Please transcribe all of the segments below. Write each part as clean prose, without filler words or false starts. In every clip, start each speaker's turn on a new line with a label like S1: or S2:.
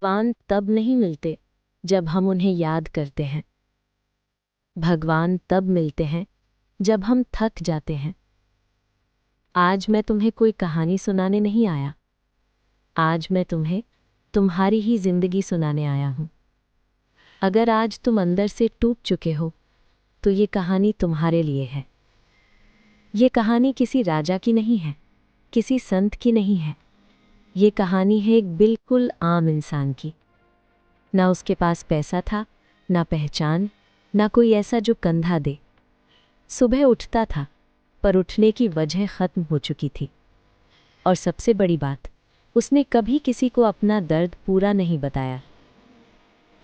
S1: भगवान तब नहीं मिलते जब हम उन्हें याद करते हैं। भगवान तब मिलते हैं जब हम थक जाते हैं। आज मैं तुम्हें कोई कहानी सुनाने नहीं आया। आज मैं तुम्हें तुम्हारी ही जिंदगी सुनाने आया हूं। अगर आज तुम अंदर से टूट चुके हो तो ये कहानी तुम्हारे लिए है। ये कहानी किसी राजा की नहीं है, किसी संत की नहीं है। ये कहानी है एक बिल्कुल आम इंसान की। ना उसके पास पैसा था, ना पहचान, ना कोई ऐसा जो कंधा दे। सुबह उठता था पर उठने की वजह खत्म हो चुकी थी। और सबसे बड़ी बात, उसने कभी किसी को अपना दर्द पूरा नहीं बताया।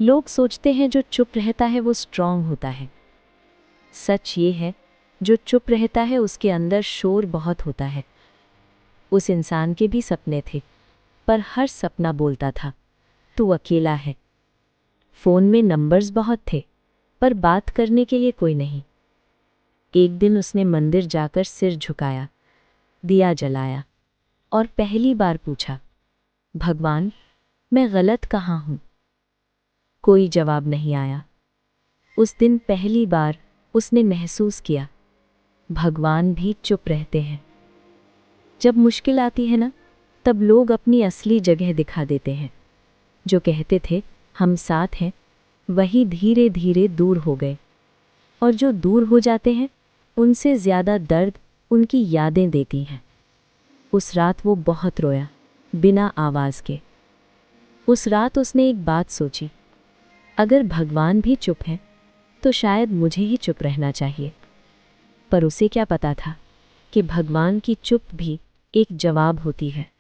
S1: लोग सोचते हैं जो चुप रहता है वो स्ट्रांग होता है। सच ये है, जो चुप रहता है उसके अंदर शोर बहुत होता है। उस इंसान के भी सपने थे, पर हर सपना बोलता था तू अकेला है। फोन में नंबर्स बहुत थे, पर बात करने के लिए कोई नहीं। एक दिन उसने मंदिर जाकर सिर झुकाया, दिया जलाया और पहली बार पूछा, भगवान, मैं गलत कहाँ हूं? कोई जवाब नहीं आया। उस दिन पहली बार उसने महसूस किया, भगवान भी चुप रहते हैं। जब मुश्किल आती है ना, तब लोग अपनी असली जगह दिखा देते हैं। जो कहते थे हम साथ हैं, वही धीरे धीरे दूर हो गए। और जो दूर हो जाते हैं, उनसे ज्यादा दर्द उनकी यादें देती हैं। उस रात वो बहुत रोया, बिना आवाज के। उस रात उसने एक बात सोची, अगर भगवान भी चुप है तो शायद मुझे ही चुप रहना चाहिए। पर उसे क्या पता था कि भगवान की चुप भी एक जवाब होती है।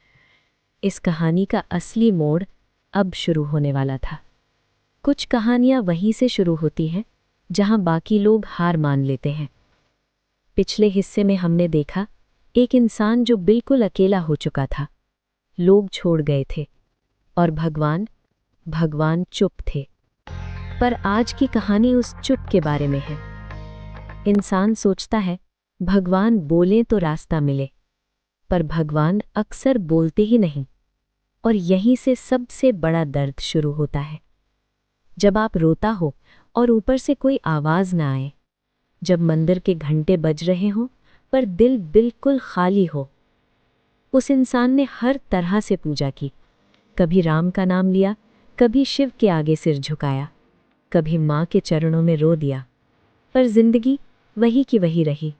S1: इस कहानी का असली मोड़ अब शुरू होने वाला था। कुछ कहानियां वहीं से शुरू होती हैं जहां बाकी लोग हार मान लेते हैं। पिछले हिस्से में हमने देखा एक इंसान जो बिल्कुल अकेला हो चुका था। लोग छोड़ गए थे और भगवान चुप थे। पर आज की कहानी उस चुप के बारे में है। इंसान सोचता है भगवान बोले तो रास्ता मिले, पर भगवान अक्सर बोलते ही नहीं। और यहीं से सबसे बड़ा दर्द शुरू होता है। जब आप रोता हो और ऊपर से कोई आवाज ना आए, जब मंदिर के घंटे बज रहे हों पर दिल बिल्कुल खाली हो। उस इंसान ने हर तरह से पूजा की। कभी राम का नाम लिया, कभी शिव के आगे सिर झुकाया, कभी माँ के चरणों में रो दिया, पर जिंदगी वही की वही रही।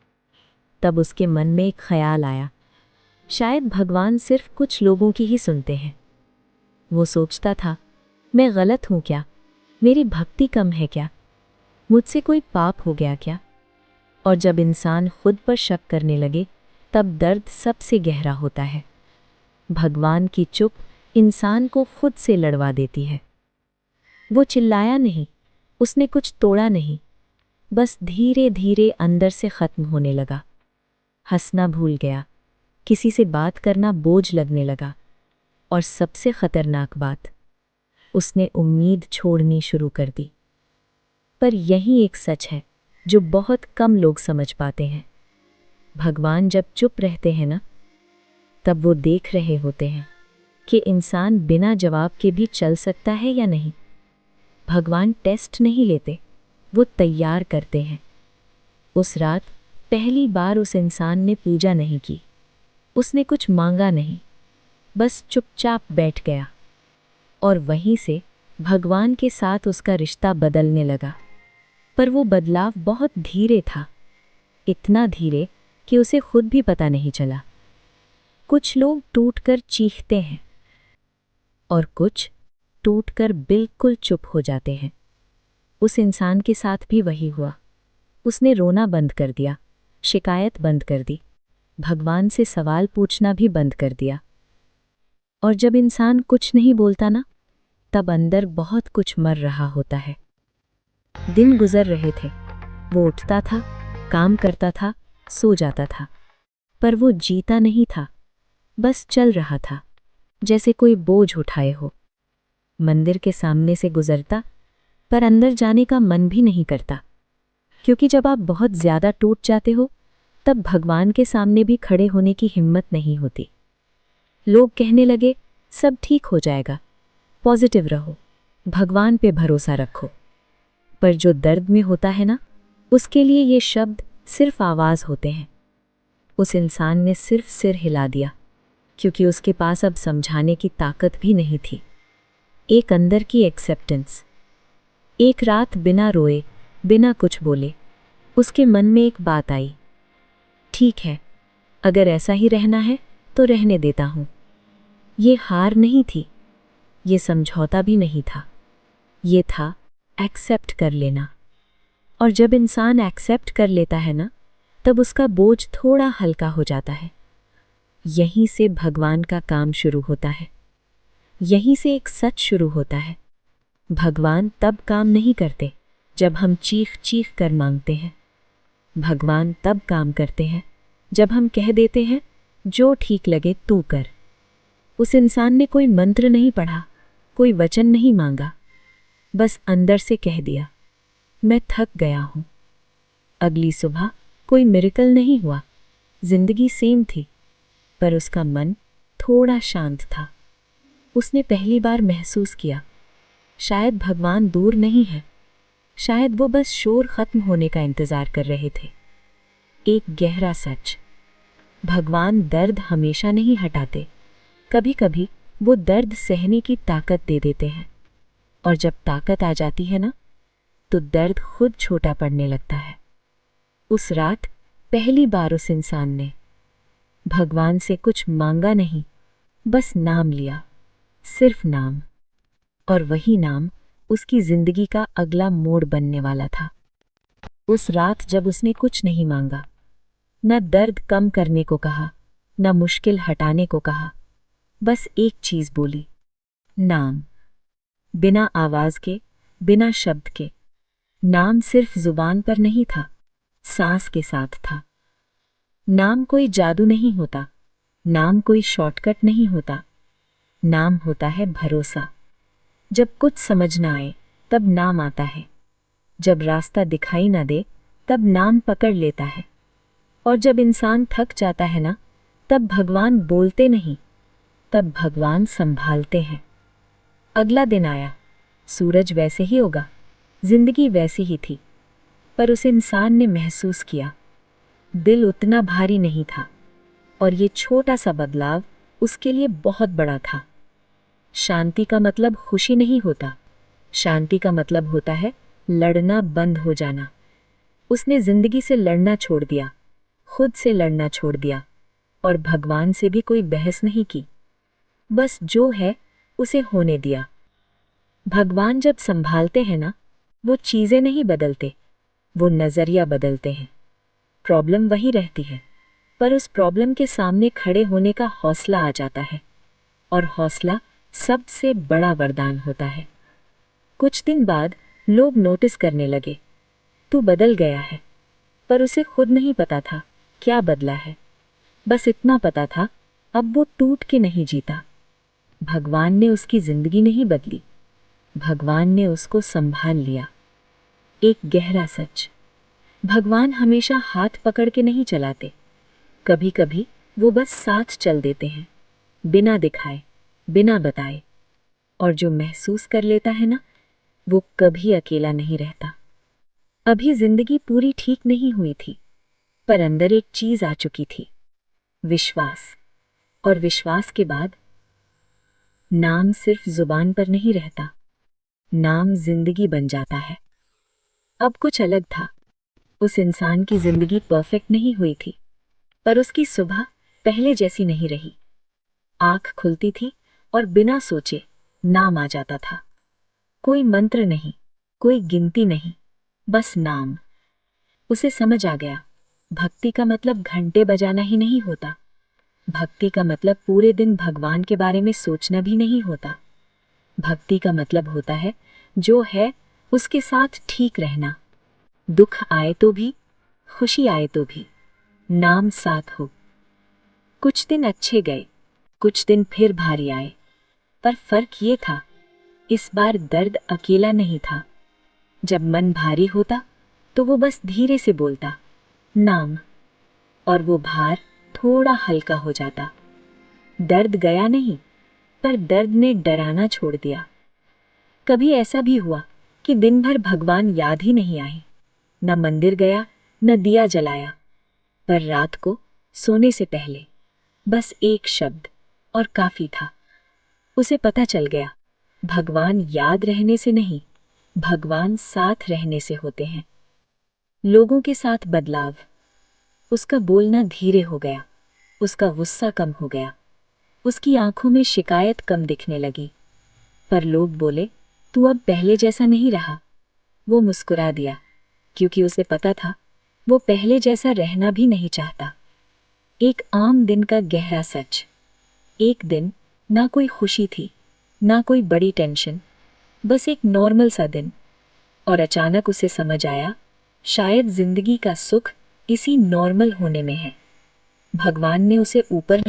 S1: तब उसके मन में एक ख्याल आया, शायद भगवान सिर्फ कुछ लोगों की ही सुनते हैं। वो सोचता था, मैं गलत हूं क्या? मेरी भक्ति कम है क्या? मुझसे कोई पाप हो गया क्या? और जब इंसान खुद पर शक करने लगे, तब दर्द सबसे गहरा होता है। भगवान की चुप इंसान को खुद से लड़वा देती है। वो चिल्लाया नहीं, उसने कुछ तोड़ा नहीं, बस धीरे धीरे अंदर से खत्म होने लगा। हंसना भूल गया, किसी से बात करना बोझ लगने लगा, और सबसे खतरनाक बात, उसने उम्मीद छोड़नी शुरू कर दी। पर यही एक सच है जो बहुत कम लोग समझ पाते हैं। भगवान जब चुप रहते हैं ना, तब वो देख रहे होते हैं कि इंसान बिना जवाब के भी चल सकता है या नहीं। भगवान टेस्ट नहीं लेते, वो तैयार करते हैं। उस रात पहली बार उस इंसान ने पूजा नहीं की, उसने कुछ मांगा नहीं, बस चुपचाप बैठ गया। और वहीं से भगवान के साथ उसका रिश्ता बदलने लगा। पर वो बदलाव बहुत धीरे था, इतना धीरे कि उसे खुद भी पता नहीं चला। कुछ लोग टूटकर चीखते हैं और कुछ टूटकर बिल्कुल चुप हो जाते हैं। उस इंसान के साथ भी वही हुआ। उसने रोना बंद कर दिया, शिकायत बंद कर दी, भगवान से सवाल पूछना भी बंद कर दिया। और जब इंसान कुछ नहीं बोलता ना, तब अंदर बहुत कुछ मर रहा होता है। दिन गुजर रहे थे, वो उठता था, काम करता था, सो जाता था, पर वो जीता नहीं था, बस चल रहा था, जैसे कोई बोझ उठाए हो। मंदिर के सामने से गुजरता, पर अंदर जाने का मन भी नहीं करता, क्योंकि जब आप बहुत ज्यादा टूट जाते हो, तब भगवान के सामने भी खड़े होने की हिम्मत नहीं होती। लोग कहने लगे सब ठीक हो जाएगा, पॉजिटिव रहो, भगवान पे भरोसा रखो। पर जो दर्द में होता है ना, उसके लिए ये शब्द सिर्फ आवाज़ होते हैं। उस इंसान ने सिर्फ सिर हिला दिया, क्योंकि उसके पास अब समझाने की ताकत भी नहीं थी। एक अंदर की एक्सेप्टेंस। एक रात बिना रोए, बिना कुछ बोले, उसके मन में एक बात आई, ठीक है, अगर ऐसा ही रहना है तो रहने देता हूं। ये हार नहीं थी, ये समझौता भी नहीं था, ये था एक्सेप्ट कर लेना। और जब इंसान एक्सेप्ट कर लेता है ना, तब उसका बोझ थोड़ा हल्का हो जाता है। यहीं से भगवान का काम शुरू होता है। यहीं से एक सच शुरू होता है। भगवान तब काम नहीं करते जब हम चीख चीख कर मांगते हैं। भगवान तब काम करते हैं जब हम कह देते हैं, जो ठीक लगे तू कर। उस इंसान ने कोई मंत्र नहीं पढ़ा, कोई वचन नहीं मांगा, बस अंदर से कह दिया, मैं थक गया हूं। अगली सुबह कोई मिरेकल नहीं हुआ, जिंदगी सेम थी, पर उसका मन थोड़ा शांत था। उसने पहली बार महसूस किया, शायद भगवान दूर नहीं है, शायद वो बस शोर खत्म होने का इंतजार कर रहे थे। एक गहरा सच, भगवान दर्द हमेशा नहीं हटाते, कभी कभी वो दर्द सहने की ताकत दे देते हैं। और जब ताकत आ जाती है ना, तो दर्द खुद छोटा पड़ने लगता है। उस रात पहली बार उस इंसान ने भगवान से कुछ मांगा नहीं, बस नाम लिया, सिर्फ नाम। और वही नाम उसकी जिंदगी का अगला मोड़ बनने वाला था। उस रात जब उसने कुछ नहीं मांगा, न दर्द कम करने को कहा, न मुश्किल हटाने को कहा, बस एक चीज बोली, नाम। बिना आवाज के, बिना शब्द के। नाम सिर्फ जुबान पर नहीं था, सांस के साथ था। नाम कोई जादू नहीं होता, नाम कोई शॉर्टकट नहीं होता, नाम होता है भरोसा। जब कुछ समझ ना आए तब नाम आता है, जब रास्ता दिखाई ना दे तब नाम पकड़ लेता है। और जब इंसान थक जाता है ना, तब भगवान बोलते नहीं, तब भगवान संभालते हैं। अगला दिन आया, सूरज वैसे ही उगा, जिंदगी वैसी ही थी, पर उस इंसान ने महसूस किया, दिल उतना भारी नहीं था। और ये छोटा सा बदलाव उसके लिए बहुत बड़ा था। शांति का मतलब खुशी नहीं होता, शांति का मतलब होता है लड़ना बंद हो जाना। उसने जिंदगी से लड़ना छोड़ दिया, खुद से लड़ना छोड़ दिया, और भगवान से भी कोई बहस नहीं की, बस जो है उसे होने दिया। भगवान जब संभालते हैं ना, वो चीजें नहीं बदलते, वो नजरिया बदलते हैं। प्रॉब्लम वही रहती है, पर उस प्रॉब्लम के सामने खड़े होने का हौसला आ जाता है, और हौसला सबसे बड़ा वरदान होता है। कुछ दिन बाद लोग नोटिस करने लगे, तू बदल गया है। पर उसे खुद नहीं पता था क्या बदला है। बस इतना पता था, अब वो टूट के नहीं जीता। भगवान ने उसकी जिंदगी नहीं बदली, भगवान ने उसको संभाल लिया। एक गहरा सच, भगवान हमेशा हाथ पकड़ के नहीं चलाते, कभी कभी वो बस साथ चल देते हैं, बिना दिखाए, बिना बताए। और जो महसूस कर लेता है ना, वो कभी अकेला नहीं रहता। अभी जिंदगी पूरी ठीक नहीं हुई थी, पर अंदर एक चीज आ चुकी थी, विश्वास। और विश्वास के बाद नाम सिर्फ जुबान पर नहीं रहता, नाम जिंदगी बन जाता है। अब कुछ अलग था। उस इंसान की जिंदगी परफेक्ट नहीं हुई थी, पर उसकी सुबह पहले जैसी नहीं रही। आंख खुलती थी और बिना सोचे नाम आ जाता था। कोई मंत्र नहीं, कोई गिनती नहीं, बस नाम। उसे समझ आ गया, भक्ति का मतलब घंटे बजाना ही नहीं होता, भक्ति का मतलब पूरे दिन भगवान के बारे में सोचना भी नहीं होता। भक्ति का मतलब होता है जो है उसके साथ ठीक रहना, दुख आए तो भी, खुशी आए तो भी, नाम साथ हो। कुछ दिन अच्छे गए, कुछ दिन फिर भारी आए, पर फर्क ये था, इस बार दर्द अकेला नहीं था। जब मन भारी होता तो वो बस धीरे से बोलता, नाम, और वो भार थोड़ा हल्का हो जाता। दर्द गया नहीं, पर दर्द ने डराना छोड़ दिया।
S2: कभी ऐसा भी हुआ कि दिन भर भगवान याद ही नहीं आए, न मंदिर गया न दिया जलाया, पर रात को सोने से पहले बस एक शब्द और काफी था। उसे पता चल गया, भगवान याद रहने से नहीं, भगवान साथ रहने से होते हैं। लोगों के साथ बदलाव। उसका बोलना धीरे हो गया, उसका गुस्सा कम हो गया, उसकी आंखों में शिकायत कम दिखने लगी। पर लोग बोले, तू अब पहले जैसा नहीं रहा। वो मुस्कुरा दिया, क्योंकि उसे पता था वो पहले जैसा रहना भी नहीं चाहता। एक आम दिन का गहरा सच। एक दिन ना कोई खुशी थी, ना कोई बड़ी टेंशन, बस एक नॉर्मल सा दिन। और अचानक उसे समझ आया, शायद जिंदगी का सुख इसी नॉर्मल होने में है। भगवान ने उसे ऊपर